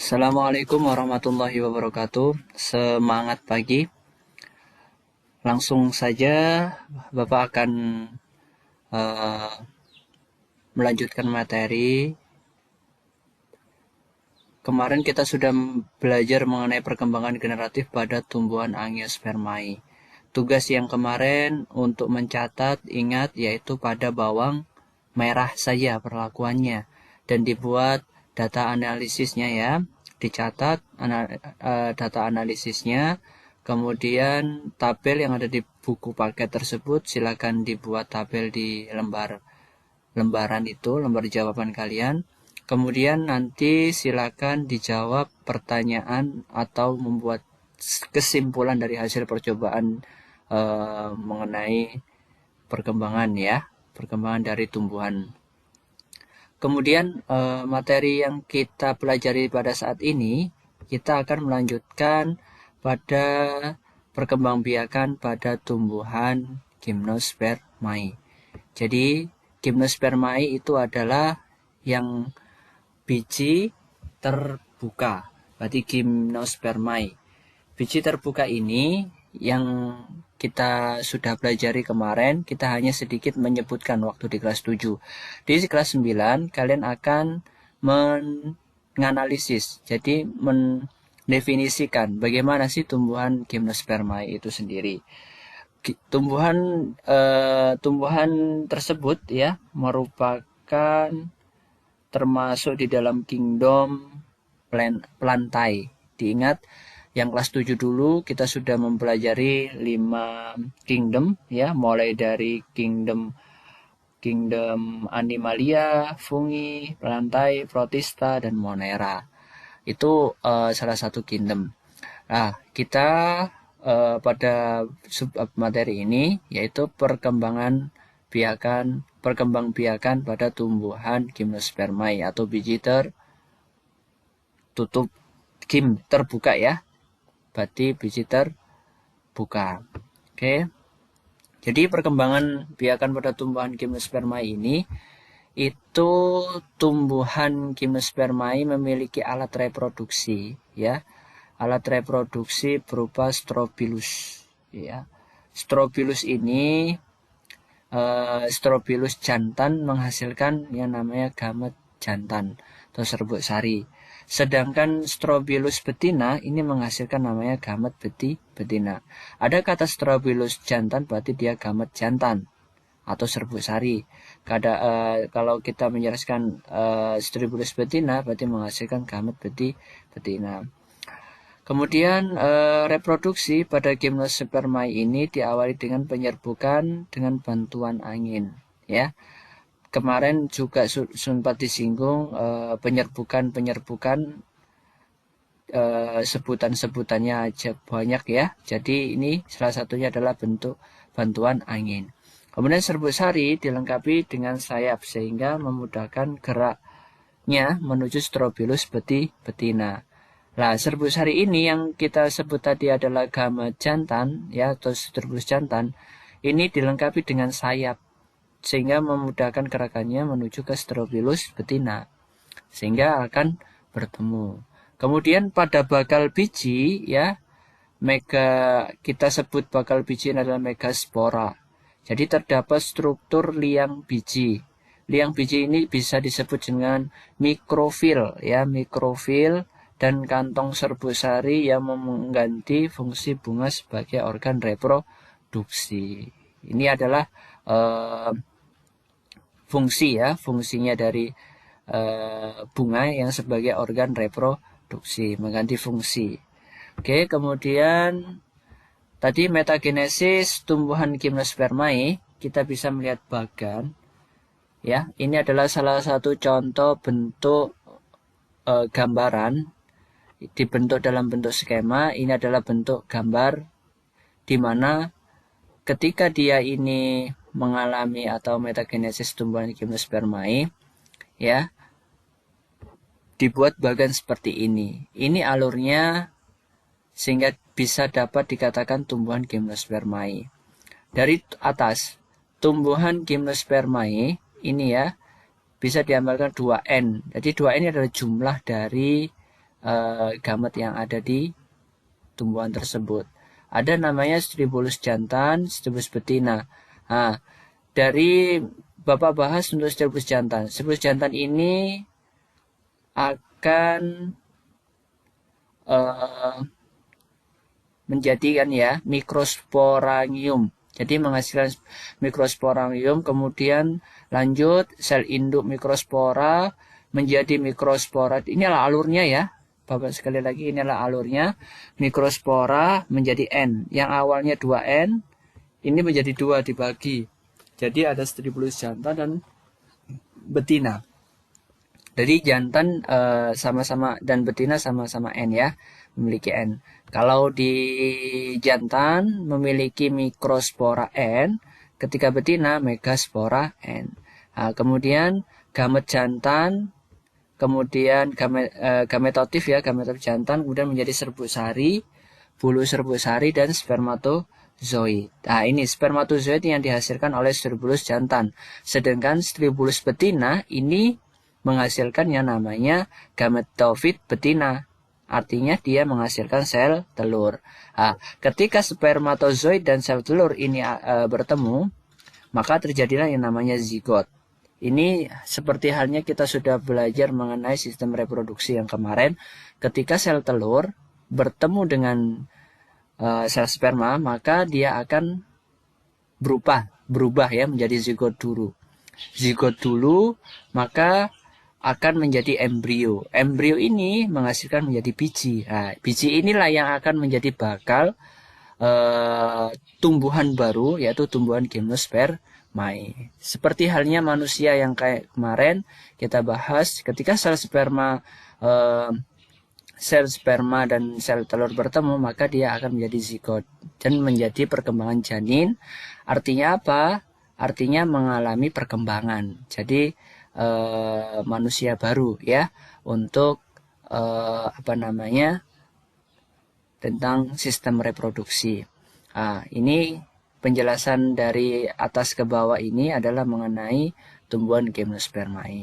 Assalamualaikum warahmatullahi wabarakatuh. Semangat pagi. Langsung saja Bapak akan eh, melanjutkan materi. Kemarin kita sudah belajar mengenai perkembangan generatif pada tumbuhan Angiospermae. Tugas yang kemarin untuk mencatat, ingat, yaitu pada bawang merah saja perlakuannya. Dan dibuat data analisisnya ya. Dicatat data analisisnya. Kemudian tabel yang ada di buku paket tersebut silakan dibuat tabel di lembaran itu, lembar jawaban kalian. Kemudian nanti silakan dijawab pertanyaan atau membuat kesimpulan dari hasil percobaan mengenai perkembangan ya, perkembangan dari tumbuhan. Kemudian materi yang kita pelajari pada saat ini, kita akan melanjutkan pada perkembangbiakan pada tumbuhan Gymnospermae. Jadi Gymnospermae itu adalah yang biji terbuka. Berarti Gymnospermae. Biji terbuka ini yang kita sudah pelajari kemarin, kita hanya sedikit menyebutkan waktu di kelas 7. Di kelas 9, kalian akan menganalisis, jadi mendefinisikan bagaimana sih tumbuhan Gymnospermae itu sendiri. Tumbuhan tersebut ya merupakan termasuk di dalam kingdom plantae. Diingat yang kelas 7 dulu kita sudah mempelajari 5 kingdom ya, mulai dari kingdom Animalia, Fungi, Plantae, Protista, dan Monera. Itu salah satu kingdom. Nah, kita pada sub materi ini yaitu perkembang biakan pada tumbuhan Gymnospermae atau biji tertutup, terbuka ya. Berarti biji terbuka. Oke. Jadi perkembangan biakan pada tumbuhan Gymnospermae ini itu tumbuhan Gymnospermae memiliki alat reproduksi ya. Alat reproduksi berupa strobilus ya. Strobilus ini strobilus jantan menghasilkan yang namanya gamet jantan atau serbuk sari. Sedangkan strobilus betina ini menghasilkan namanya gamet betina. Ada kata strobilus jantan berarti dia gamet jantan atau serbuk sari. Kalau kita menjelaskan strobilus betina berarti menghasilkan gamet betina. Kemudian reproduksi pada Gymnospermae ini diawali dengan penyerbukan dengan bantuan angin ya. Kemarin juga sempat disinggung penyerbukan sebutannya aja banyak ya. Jadi ini salah satunya adalah bentuk bantuan angin. Kemudian serbuk sari dilengkapi dengan sayap sehingga memudahkan geraknya menuju strobilus betina. Nah, serbuk sari ini yang kita sebut tadi adalah gamet jantan ya atau strobilus jantan. Ini dilengkapi dengan sayap sehingga memudahkan gerakannya menuju ke strobilus betina sehingga akan bertemu. Kemudian pada bakal biji ya, kita sebut bakal biji adalah megaspora. Jadi terdapat struktur liang biji. Liang biji ini bisa disebut dengan mikrofil ya, mikrofil dan kantong serbuk sari yang mengganti fungsi bunga sebagai organ reproduksi. Ini adalah fungsinya dari bunga yang sebagai organ reproduksi, mengganti fungsi. Oke, kemudian tadi metagenesis tumbuhan Gymnospermae, kita bisa melihat bagan. Ya, ini adalah salah satu contoh bentuk gambaran dibentuk dalam bentuk skema. Ini adalah bentuk gambar di mana ketika dia ini mengalami atau metagenesis tumbuhan Gymnospermae ya, dibuat bagan seperti ini. Ini alurnya sehingga bisa dapat dikatakan tumbuhan Gymnospermae. Dari atas, tumbuhan Gymnospermae ini ya bisa diamalkan 2N. Jadi 2N adalah jumlah dari gamet yang ada di tumbuhan tersebut. Ada namanya Stribulus jantan, Stribulus betina. Nah, dari Bapak bahas untuk Stribulus jantan. Stribulus jantan ini akan menjadikan ya mikrosporangium. Jadi menghasilkan mikrosporangium, kemudian lanjut sel induk mikrospora menjadi mikrospora. Inilah alurnya ya. Bapak sekali lagi, inilah alurnya. Mikrospora menjadi N. Yang awalnya 2N, ini menjadi 2 dibagi. Jadi ada Stribulus jantan dan betina. Jadi jantan sama-sama dan betina sama-sama N ya, memiliki N. Kalau di jantan memiliki mikrospora N, ketika betina megaspora N. Nah, kemudian gamet jantan, kemudian gametotif ya, gametotif jantan, kemudian menjadi serbuk sari, bulu serbuk sari, dan spermatozoid. Nah, ini spermatozoid yang dihasilkan oleh Stribulus jantan. Sedangkan Stribulus betina ini menghasilkan yang namanya gametofit betina. Artinya dia menghasilkan sel telur. Nah, ketika spermatozoid dan sel telur ini bertemu, maka terjadilah yang namanya zigot. Ini seperti halnya kita sudah belajar mengenai sistem reproduksi yang kemarin. Ketika sel telur bertemu dengan sel sperma, maka dia akan berubah ya menjadi zigot dulu. Zigot dulu, maka akan menjadi embrio. Embrio ini menghasilkan menjadi biji. Nah, biji inilah yang akan menjadi bakal tumbuhan baru, yaitu tumbuhan gimnospermae. Seperti halnya manusia yang kayak kemarin kita bahas, ketika sel sperma dan sel telur bertemu, maka dia akan menjadi zigot dan menjadi perkembangan janin. Artinya apa? Artinya mengalami perkembangan. Jadi manusia baru ya, untuk tentang sistem reproduksi. Nah, ini penjelasan dari atas ke bawah ini adalah mengenai tumbuhan gimnospermae.